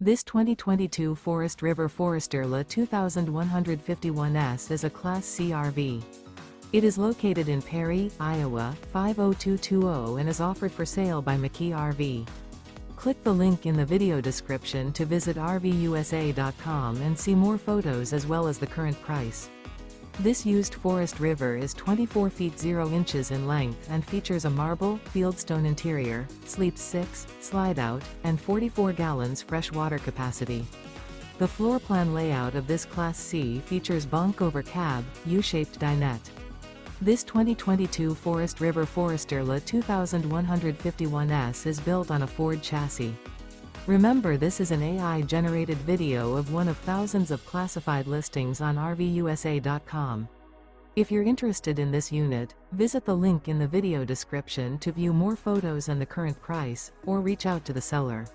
This 2022 Forest River Foresterla 2151S is a Class C RV. It is located in Perry, Iowa, 50220 and is offered for sale by McKee RV. Click the link in the video description to visit RVUSA.com and see more photos as well as the current price. This used Forest River is 24 feet 0 inches in length and features a marble, Fieldstone interior, sleeps 6, slide-out, and 44 gallons fresh water capacity. The floor plan layout of this Class C features Bunk Over Cab, U-shaped dinette. This 2022 Forest River Foresterla 2151S is built on a Ford chassis. Remember, this is an AI-generated video of one of thousands of classified listings on RVUSA.com. If you're interested in this unit, visit the link in the video description to view more photos and the current price, or reach out to the seller.